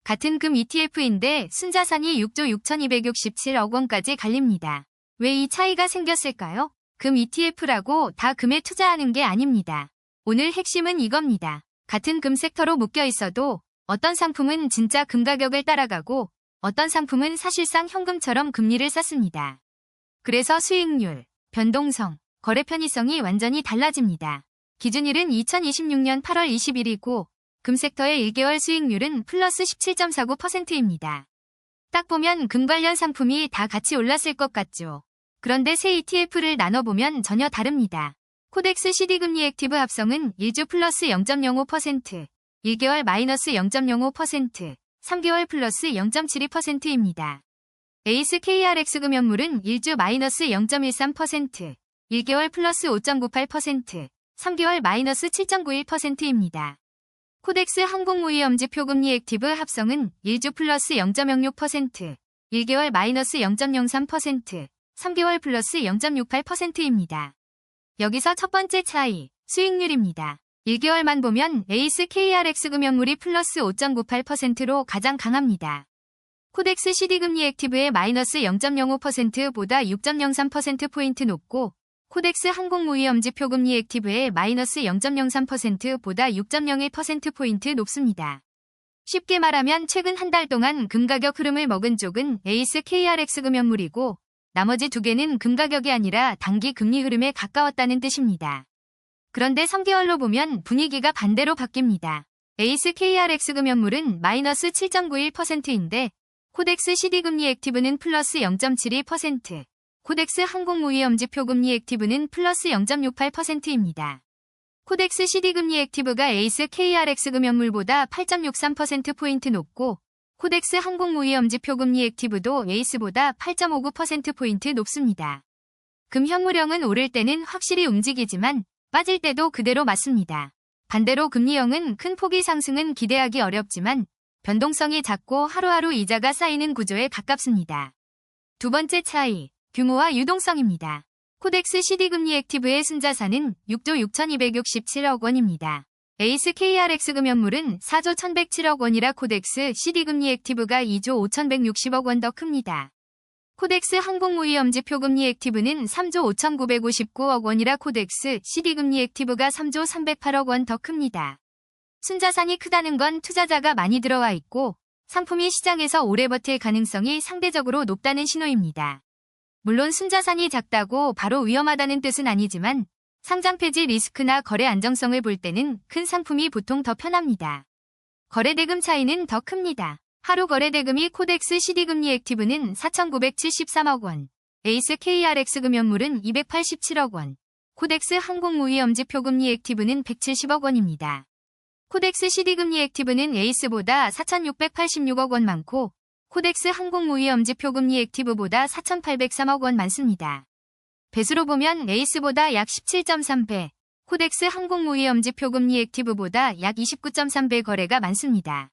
같은 금 ETF인데 순자산이 6조 6,267억 원까지 갈립니다. 왜 이 차이가 생겼을까요? 금 ETF라고 다 금에 투자하는 게 아닙니다. 오늘 핵심은 이겁니다. 같은 금 섹터로 묶여 있어도 어떤 상품은 진짜 금 가격을 따라가고 어떤 상품은 사실상 현금처럼 금리를 쌓습니다. 그래서 수익률, 변동성, 거래 편의성이 완전히 달라집니다. 기준일은 2026년 8월 20일이고 금 섹터의 1개월 수익률은 플러스 17.49%입니다. 딱 보면 금 관련 상품이 다 같이 올랐을 것 같죠. 그런데 세 ETF를 나눠보면 전혀 다릅니다. 코덱스 CD금리 액티브 합성은 1주 플러스 0.05%, 1개월 마이너스 0.05%, 3개월 플러스 0.72%입니다. 에이스 KRX 금연물은 1주 마이너스 0.13%, 1개월 플러스 5.98%, 3개월 마이너스 7.91%입니다. 코덱스 항공무위험지 표금리 액티브 합성은 1주 플러스 0.06%, 1개월 마이너스 0.03%, 3개월 플러스 0.68%입니다. 여기서 첫 번째 차이, 수익률입니다. 1개월만 보면 에이스 KRX 금연물이 플러스 5.98%로 가장 강합니다. 코덱스 CD금리 액티브의 마이너스 0.05%보다 6.03%포인트 높고 코덱스 항공무위험지 표금리 액티브의 마이너스 0.03%보다 6.01%포인트 높습니다. 쉽게 말하면 최근 한 달 동안 금 가격 흐름을 먹은 쪽은 에이스 KRX 금연물이고 나머지 두 개는 금 가격이 아니라 단기 금리 흐름에 가까웠다는 뜻입니다. 그런데 3개월로 보면 분위기가 반대로 바뀝니다. 에이스 KRX 금연물은 마이너스 7.91%인데 코덱스 CD금리 액티브는 플러스 0.72%, 코덱스 항공무위험지 표금리 액티브는 플러스 0.68%입니다. 코덱스 CD금리 액티브가 에이스 KRX 금연물보다 8.63%포인트 높고 코덱스 항공무위험지 표금리 액티브도 에이스보다 8.59%포인트 높습니다. 금 현물형은 오를 때는 확실히 움직이지만 빠질 때도 그대로 맞습니다. 반대로 금리형은 큰 폭의 상승은 기대하기 어렵지만 변동성이 작고 하루하루 이자가 쌓이는 구조에 가깝습니다. 두 번째 차이, 규모와 유동성입니다. 코덱스 CD금리 액티브의 순자산은 6조 6,267억 원입니다. 에이스 KRX 금연물은 4조 1,107억 원이라 코덱스 CD금리 액티브가 2조 5,160억 원 더 큽니다. 코덱스 항공무위험지 표금리 액티브는 3조 5,959억 원이라 코덱스 CD금리 액티브가 3조 308억 원 더 큽니다. 순자산이 크다는 건 투자자가 많이 들어와 있고 상품이 시장에서 오래 버틸 가능성이 상대적으로 높다는 신호입니다. 물론 순자산이 작다고 바로 위험하다는 뜻은 아니지만 상장 폐지 리스크나 거래 안정성을 볼 때는 큰 상품이 보통 더 편합니다. 거래대금 차이는 더 큽니다. 하루 거래대금이 코덱스 CD금리 액티브는 4,973억 원, 에이스 KRX 금연물은 287억 원, 코덱스 항공무위험지 표금리 액티브는 170억 원입니다. 코덱스 CD금리 액티브는 에이스보다 4,686억 원 많고 코덱스 항공무위험지 표금리 액티브보다 4,803억 원 많습니다. 배수로 보면 에이스보다 약 17.3배, 코덱스 항공무위험지 표금리 액티브보다 약 29.3배 거래가 많습니다.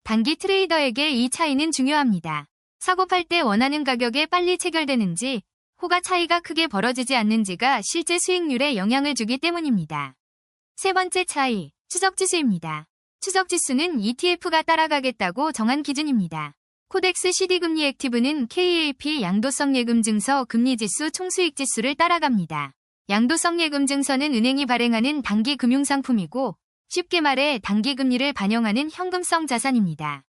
단기 트레이더에게 이 차이는 중요합니다. 사고 팔 때 원하는 가격에 빨리 체결되는지 호가 차이가 크게 벌어지지 않는지가 실제 수익률에 영향을 주기 때문입니다. 세 번째 차이, 추적지수입니다. 추적지수는 ETF가 따라가겠다고 정한 기준입니다. 코덱스 CD금리 액티브는 KAP 양도성 예금 증서 금리지수 총수익지수를 따라갑니다. 양도성 예금 증서는 은행이 발행하는 단기 금융상품이고 쉽게 말해 단기 금리를 반영하는 현금성 자산입니다.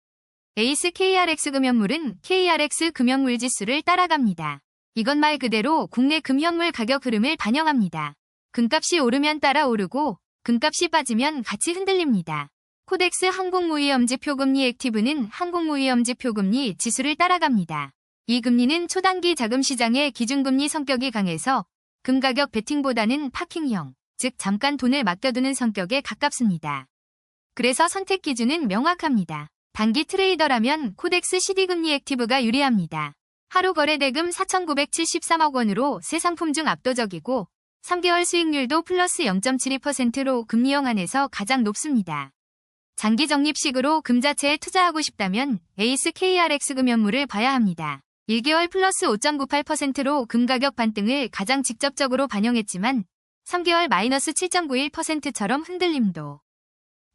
에이스 KRX 금연물은 KRX 금연물지수를 따라갑니다. 이건 말 그대로 국내 금현물 가격 흐름을 반영합니다. 금값이 오르면 따라 오르고 금값이 빠지면 같이 흔들립니다. 코덱스 항공무위험지 표금리 액티브는 항공무위험지 표금리 지수를 따라갑니다. 이 금리는 초단기 자금 시장의 기준금리 성격이 강해서 금 가격 베팅보다는 파킹형, 즉 잠깐 돈을 맡겨두는 성격에 가깝습니다. 그래서 선택 기준은 명확합니다. 단기 트레이더라면 코덱스 CD금리 액티브가 유리합니다. 하루 거래대금 4,973억 원으로 세 상품 중 압도적이고 3개월 수익률도 플러스 0.72%로 금리형 안에서 가장 높습니다. 장기 적립식으로 금 자체에 투자하고 싶다면 에이스 KRX 금연물을 봐야 합니다. 1개월 플러스 5.98%로 금 가격 반등을 가장 직접적으로 반영했지만 3개월 마이너스 7.91%처럼 흔들림도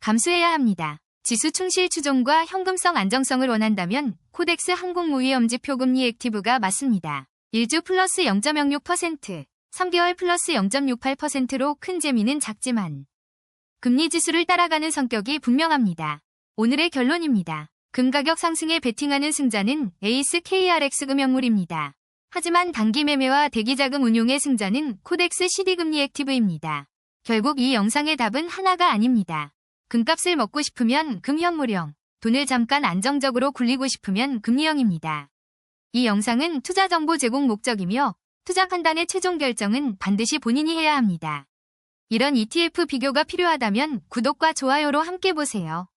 감수해야 합니다. 지수 충실 추종과 현금성 안정성을 원한다면 코덱스 항공모의엄지표 금리 액티브가 맞습니다. 1주 플러스 0.06%, 3개월 플러스 0.68%로 큰 재미는 작지만 금리 지수를 따라가는 성격이 분명합니다. 오늘의 결론입니다. 금 가격 상승에 베팅하는 승자는 에이스 KRX 금연물입니다. 하지만 단기 매매와 대기자금 운용의 승자는 코덱스 CD금리 액티브입니다. 결국 이 영상의 답은 하나가 아닙니다. 금값을 먹고 싶으면 금현물형, 돈을 잠깐 안정적으로 굴리고 싶으면 금리형입니다. 이 영상은 투자 정보 제공 목적이며 투자 판단의 최종 결정은 반드시 본인이 해야 합니다. 이런 ETF 비교가 필요하다면 구독과 좋아요로 함께 보세요.